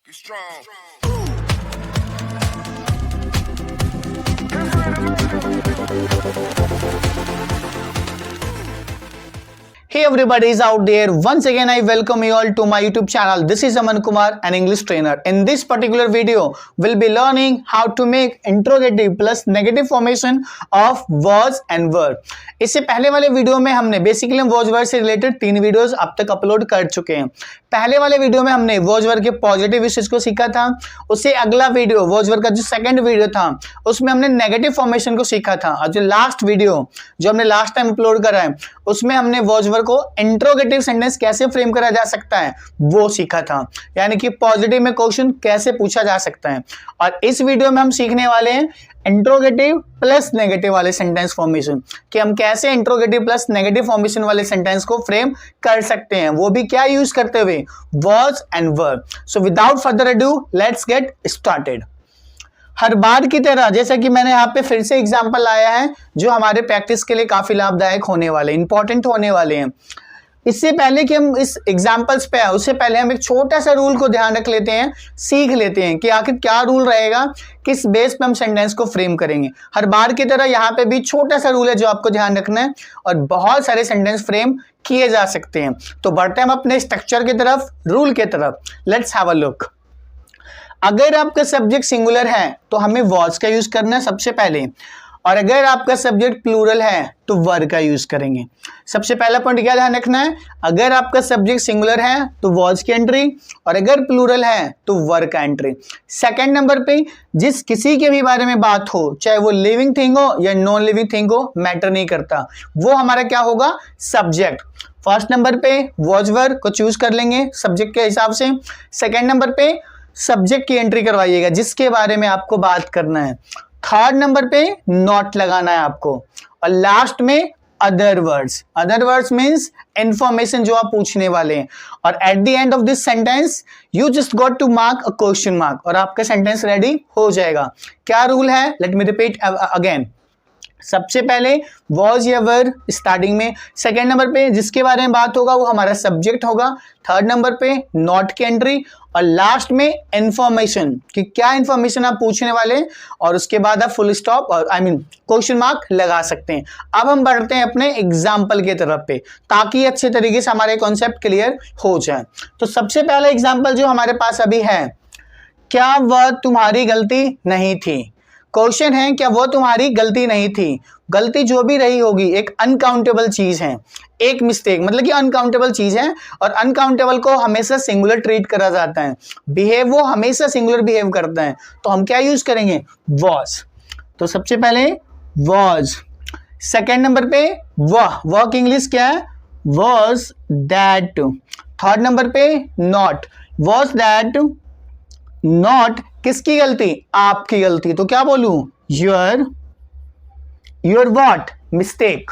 Get strong. Hey everybody is out there. Once again I welcome you all to my YouTube channel. This is Aman Kumar, an English trainer. In this particular video, we'll be learning how to make interrogative plus negative formation of words and verb. इससे पहले वाले video में हमने basically word word से related 3 videos अब तक upload कर चुके हैं. पहले वाले वीडियो में हमने वर्ड वर्ड के पॉजिटिव यूसेज को सीखा था. उससे अगला वीडियो वर्ड वर्ड का जो सेकंड वीडियो था उसमें हमने नेगेटिव फॉर्मेशन को सीखा था. और जो लास्ट वीडियो जो हमने लास्ट टाइम अपलोड करा है उसमें हमने वर्ड वर्ड को इंट्रोगेटिव सेंटेंस कैसे फ्रेम करा जा सकता है वो सीखा था. यानी कि पॉजिटिव में क्वेश्चन कैसे पूछा जा सकता है. और इस वीडियो में हम सीखने वाले हैं इंट्रोगेटिव प्लस नेगेटिव वाले सेंटेंस फॉर्मेशन, कि हम कैसे इंट्रोगेटिव प्लस नेगेटिव फॉर्मेशन वाले सेंटेंस को फ्रेम कर सकते हैं, वो भी क्या यूज करते हुए, words and verb. So without further ado let's get started. हर बार की तरह जैसा कि मैंने यहाँ पे फिर से एग्जांपल लाया है जो हमारे प्रैक्टिस के लिए काफी लाभदायक होने वाले, इंपॉर्टेंट होने वाले हैं. इससे पहले कि हम इस एग्जांपल्स पे आए उससे पहले हम एक छोटा सा रूल को ध्यान रख लेते हैं, सीख लेते हैं कि आखिर क्या रूल रहेगा, किस बेस पे हम सेंटेंस को फ्रेम करेंगे. हर बार की तरह यहाँ पे भी छोटा सा रूल है जो आपको ध्यान रखना है और बहुत सारे सेंटेंस फ्रेम किए जा सकते हैं. तो बढ़ते हैं हम अपने स्ट्रक्चर की तरफ, रूल की तरफ. Let's have a look. अगर आपका सब्जेक्ट सिंगुलर है तो हमें वॉज का यूज करना है सबसे पहले, और अगर आपका सब्जेक्ट प्लूरल है तो वर का यूज करेंगे. सबसे पहला पॉइंट क्या ध्यान रखना है, अगर आपका सब्जेक्ट सिंगुलर है तो वॉज की एंट्री, और अगर प्लूरल है तो वर का एंट्री. सेकंड नंबर पे जिस किसी के भी बारे में बात हो, चाहे वो लिविंग थिंग हो या नॉन लिविंग थिंग हो, मैटर नहीं करता, वो हमारा क्या होगा, सब्जेक्ट. फर्स्ट नंबर पे वॉज वर को चूज कर लेंगे सब्जेक्ट के हिसाब से. सेकेंड नंबर पे सब्जेक्ट की एंट्री करवाइएगा जिसके बारे में आपको बात करना है. थर्ड नंबर पे नॉट लगाना है आपको, और लास्ट में other words. Other words means information जो आप पूछने वाले हैं. और at the end of this sentence you just got to mark a question mark और आपका सेंटेंस रेडी हो जाएगा. क्या रूल है, लेट मी रिपीट अगेन. सबसे पहले वॉज या वर स्टार्टिंग में, सेकेंड नंबर पे जिसके बारे में बात होगा वो हमारा सब्जेक्ट होगा, थर्ड नंबर पे नॉट की एंट्री, और लास्ट में इंफॉर्मेशन कि क्या इंफॉर्मेशन आप पूछने वाले हैं, और उसके बाद आप फुल स्टॉप और क्वेश्चन मार्क लगा सकते हैं. अब हम बढ़ते हैं अपने एग्जाम्पल की तरफ पे ताकि अच्छे तरीके से हमारे कॉन्सेप्ट क्लियर हो जाए. तो सबसे पहला एग्जाम्पल जो हमारे पास अभी है, क्या वह तुम्हारी गलती नहीं थी. क्वेश्चन है क्या वो तुम्हारी गलती नहीं थी. गलती जो भी रही होगी एक अनकाउंटेबल चीज है, एक मिस्टेक मतलब कि अनकाउंटेबल चीज है, और अनकाउंटेबल को हमेशा सिंगुलर ट्रीट करा जाता है. बिहेव वो हमेशा सिंगुलर बिहेव करता है, तो हम क्या यूज करेंगे, वॉज. तो सबसे पहले वॉज. सेकेंड नंबर पे वह की इंग्लिश क्या है, वॉज दैट. थर्ड नंबर पे नॉट. वॉज दैट नॉट किसकी गलती, आपकी गलती. तो क्या बोलूं, your what, mistake.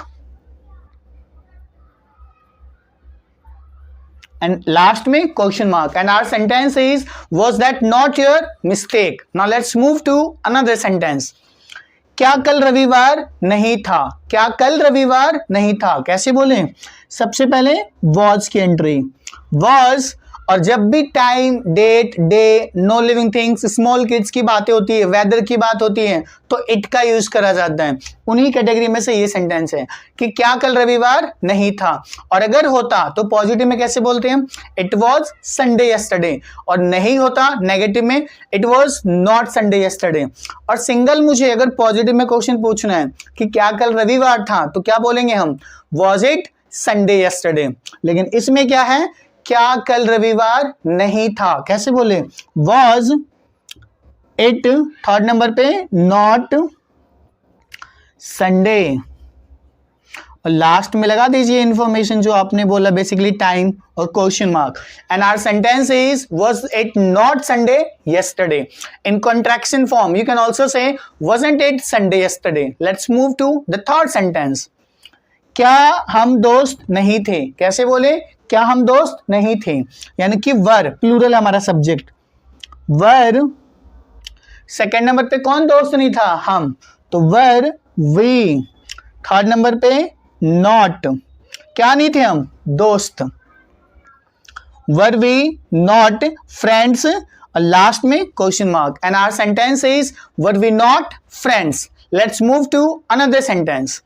And last में question mark. And our sentence is was that not your mistake. Now let's move to another sentence. क्या कल रविवार नहीं था. क्या कल रविवार नहीं था कैसे बोले, सबसे पहले वॉज की एंट्री, वॉज, और जब भी time, date, day, no living things, small kids की बातें होती है, वेदर की बात होती है, तो इट का यूज करा जाता है. उन्हीं कैटेगरी में से ये सेंटेंस है कि क्या कल रविवार नहीं था. और अगर होता तो पॉजिटिव में कैसे बोलते हैं, इट वॉज संडे यस्टरडे, और नहीं होता नेगेटिव में it was not Sunday yesterday. और सिंगल मुझे अगर पॉजिटिव में क्वेश्चन पूछना है कि क्या कल रविवार था, तो क्या बोलेंगे हम, वॉज इट संडे यस्टरडे. लेकिन इसमें क्या है, क्या कल रविवार नहीं था कैसे बोले, वॉज इट. थर्ड नंबर पे नॉट संडे, और लास्ट में लगा दीजिए इंफॉर्मेशन जो आपने बोला, बेसिकली टाइम और question mark. And our sentence is was it not Sunday yesterday. In contraction form you can also say wasn't it Sunday yesterday. Let's move to the third sentence. क्या हम दोस्त नहीं थे कैसे बोले, क्या हम दोस्त नहीं थे, यानी कि वर, प्लूरल हमारा सब्जेक्ट, वर. सेकेंड नंबर पे कौन दोस्त नहीं था, हम, तो वर वी. थर्ड नंबर पे नॉट, क्या नहीं थे हम, दोस्त, वर वी नॉट फ्रेंड्स. और लास्ट में question mark and our sentence is were we not friends. Let's move to another sentence.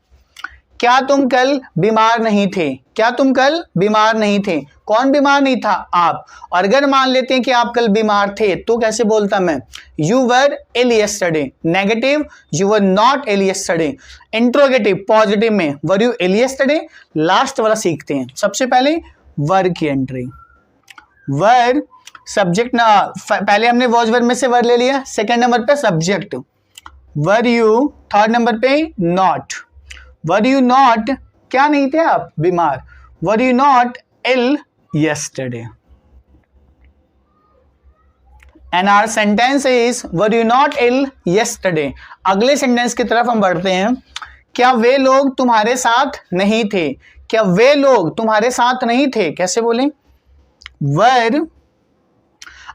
क्या तुम कल बीमार नहीं थे? क्या तुम कल बीमार नहीं थे? कौन बीमार नहीं था? आप। और अगर मान लेते हैं कि आप कल बीमार थे तो कैसे बोलता मैं? You were ill yesterday. Negative, you were not ill yesterday. Interrogative positive में were you ill yesterday. Last वाला सीखते हैं। सबसे पहले वर की एंट्री। वर सब्जेक्ट ना, पहले हमने वॉज वर में से वर ले लिया, सेकेंड नंबर पे subject were you, third number पे नॉट। वर यू नॉट, क्या नहीं थे आप? बीमार। Were you not ill yesterday and our sentence is were you not ill yesterday। अगले सेंटेंस की तरफ हम बढ़ते हैं। क्या वे लोग तुम्हारे साथ नहीं थे? क्या वे लोग तुम्हारे साथ नहीं थे? कैसे बोलें? वर।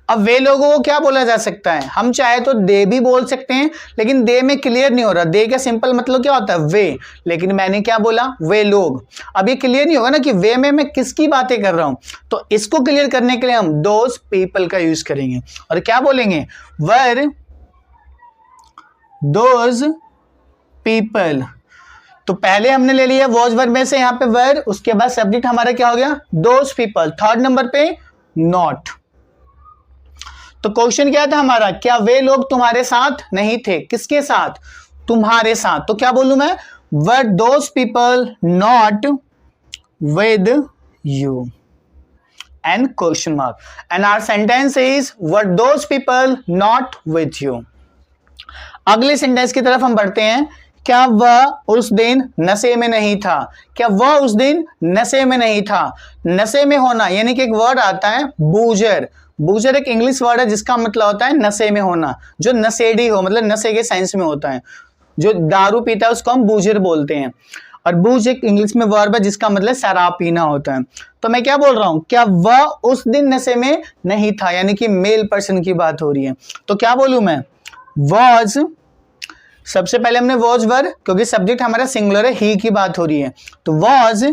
अब वे लोगों को क्या बोला जा सकता है? हम चाहे तो दे भी बोल सकते हैं, लेकिन दे में क्लियर नहीं हो रहा। दे का सिंपल मतलब क्या होता है? वे। लेकिन मैंने क्या बोला? वे लोग। अब ये क्लियर नहीं होगा ना कि वे में मैं किसकी बातें कर रहा हूं, तो इसको क्लियर करने के लिए हम दोज पीपल का यूज करेंगे और क्या बोलेंगे? वर दोज पीपल। तो पहले हमने ले लिया वॉज वर में से यहां पे वर, उसके बाद सब्जेक्ट हमारा क्या हो गया? Those people. थर्ड नंबर पे नॉट। तो क्वेश्चन क्या था हमारा? क्या वे लोग तुम्हारे साथ नहीं थे? किसके साथ? तुम्हारे साथ। तो क्या बोलूं मैं? Were those people not with you and question mark and our sentence is were those people not with you. अगले सेंटेंस की तरफ हम बढ़ते हैं। क्या वह उस दिन नशे में नहीं था? क्या वह उस दिन नशे में नहीं था? नशे में होना यानी कि एक वर्ड आता है बूजर। बूजर एक इंग्लिश वर्ड है जिसका मतलब होता है नशे में होना, जो नशेड़ी हो, मतलब नशे के सेंस में होता है। जो दारू पीता है उसको हम बूजर बोलते हैं। और बूज एक इंग्लिश में वर्ब है जिसका मतलब शराब पीना होता है। तो मैं क्या बोल रहा हूं? क्या वह उस दिन नशे में नहीं था, यानी कि मेल पर्सन की बात हो रही है। तो क्या बोलूं मैं? वॉज। सबसे पहले हमने वॉज वर, क्योंकि सब्जेक्ट हमारा सिंगुलर है, ही की बात हो रही है, तो was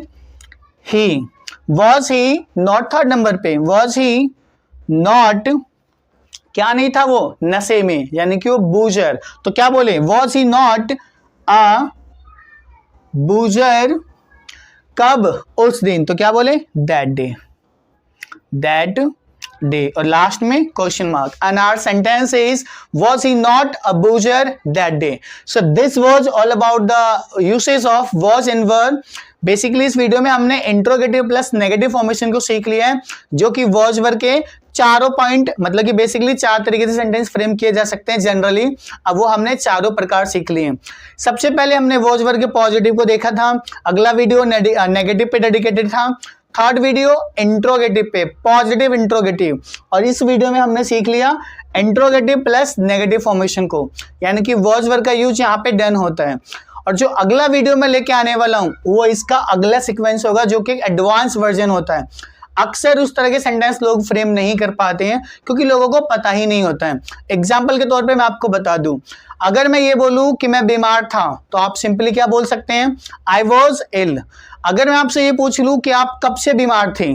he. Was he not third number पे, वॉज ही नॉट, क्या नहीं था वो? नशे में, यानी कि वो बूजर। तो क्या बोले? Was he not a boozer. कब? उस दिन। तो क्या बोले? That day. That day. और लास्ट में question mark and our sentence is was he not a boozer that day. So this was all about the usage of was in were. Basically इस video में हमने interrogative plus negative formation को सीख लिया है, जो कि वॉज वर के चारों पॉइंट, मतलब कि बेसिकली 4 तरीके से सेंटेंस फ्रेम किए जा सकते हैं जनरली। अब वो हमने चारों प्रकार सीख लिए हैं। सबसे पहले हमने वॉज वर के पॉजिटिव को देखा था, अगला वीडियो नेगेटिव पे डेडिकेटेड था, थर्ड वीडियो इंट्रोगेटिव पे, पॉजिटिव इंट्रोगेटिव, और इस वीडियो में हमने सीख लिया इंट्रोगेटिव प्लस नेगेटिव फॉर्मेशन को, यानी कि वॉज वर का यूज यहाँ पे डन होता है। और जो अगला वीडियो में लेके आने वाला हूं वो इसका अगला सीक्वेंस होगा, जो कि एडवांस वर्जन होता है। अक्सर उस तरह के सेंटेंस लोग फ्रेम नहीं कर पाते हैं क्योंकि लोगों को पता ही नहीं होता है। एग्जाम्पल के तौर पे मैं आपको बता दूं, अगर मैं ये बोलूं कि मैं बीमार था तो आप सिंपली क्या बोल सकते हैं? I was ill. अगर मैं आपसे ये पूछ लूं कि आप कब से बीमार थे,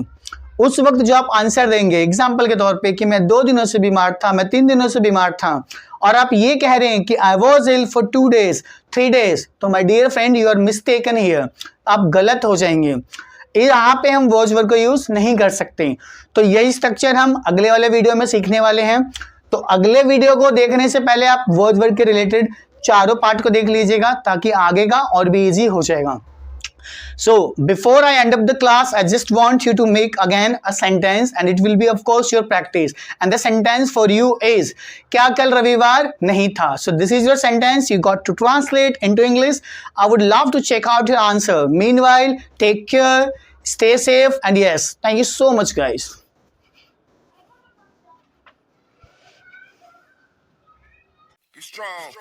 उस वक्त जो आप आंसर देंगे एग्जाम्पल के तौर पे कि मैं 2 दिनों से बीमार था, मैं 3 दिनों से बीमार था, और आप ये कह रहे हैं कि I was ill for 2 days 3 days, तो my dear friend you are mistaken here, आप गलत हो जाएंगे। यहाँ पे हम वॉज वर्ब को यूज नहीं कर सकते। तो यही स्ट्रक्चर हम अगले वाले वीडियो में सीखने वाले हैं। तो अगले वीडियो को देखने से पहले आप वॉज वर्ब के रिलेटेड चारों पार्ट को देख लीजिएगा ताकि आगे का और भी इजी हो जाएगा। So before I end up the class, I just want you to make again a sentence and it will be of course your practice, and the sentence for you is क्या कल रविवार नहीं था। So this is your sentence, you got to translate into English. I would love to check out your answer. Meanwhile, take care, stay safe, and yes, thank you so much guys. Be strong.